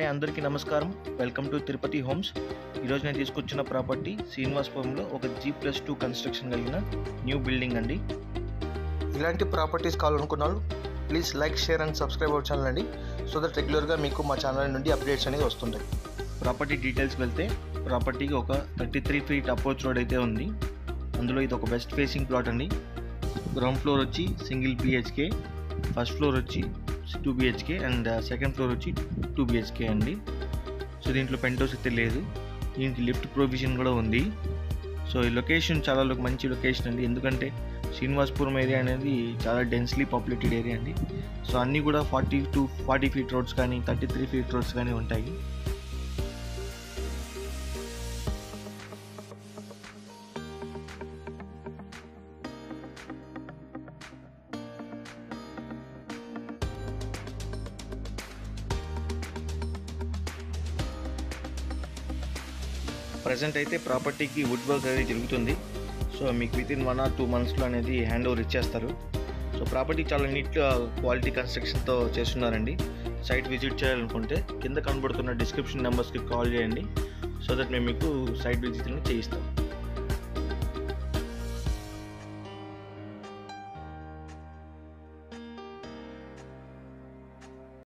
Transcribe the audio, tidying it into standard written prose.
Hi అందరికీ నమస్కారం. Welcome to Tirupati homes. ఈరోజు నేను తీసుకొచ్చిన ప్రాపర్టీ శ్రీనివాసపురంలో ఒక G+2 కన్స్ట్రక్షన్ కలిగిన న్యూ బిల్డింగ్ అండి. ఇలాంటి ప్రాపర్టీస్ కావాలనుకున్న వాళ్ళు please like, share and subscribe our channel అండి. సో దట్ రెగ్యులర్గా మీకు మా ఛానల్ నుండి అప్డేట్స్ అనేవి వస్తుంటాయి. ప్రాపర్టీ డీటెయిల్స్కి వెళ్తే ప్రాపర్టీకి ఒక 33 ఫీట్ అప్రోచ్ రోడ్ అయితే ఉంది. అందులో ఇది ఒక వెస్ట్ ఫేసింగ్ ప్లాట్ అండి. గ్రౌండ్ ఫ్లోర్ వచ్చి సింగిల్ BHK, ఫస్ట్ ఫ్లోర్ వచ్చి 2 BHK అండ్ సెకండ్ ఫ్లోర్ వచ్చి 2 BHK అండి. సో దీంట్లో పెంట్ హౌస్ అయితే లేదు. దీనికి లిఫ్ట్ ప్రొవిజన్ కూడా ఉంది. సో ఈ లొకేషన్ చాలా మంచి లొకేషన్ అండి. ఎందుకంటే శ్రీనివాసపురం ఏరియా అనేది చాలా డెన్స్లీ పాపులేటెడ్ ఏరియా అండి. సో అన్నీ కూడా 40 to 40 ఫీట్ రోడ్స్ కానీ 33 ఫీట్ రోడ్స్ కానీ ఉంటాయి. ప్రజెంట్ అయితే ప్రాపర్టీకి వుడ్ వర్క్ అనేది జరుగుతుంది. సో మీకు వితిన్ 1 or 2 monthsలో అనేది హ్యాండ్ ఓవర్ ఇచ్చేస్తారు. సో ప్రాపర్టీ చాలా నీట్ క్వాలిటీ కన్స్ట్రక్షన్తో చేస్తున్నారండి. సైట్ విజిట్ చేయాలనుకుంటే కింద కనబడుతున్న డిస్క్రిప్షన్ నెంబర్స్కి కాల్ చేయండి. సో దట్ మేము మీకు సైట్ విజిట్ చేయిస్తాం.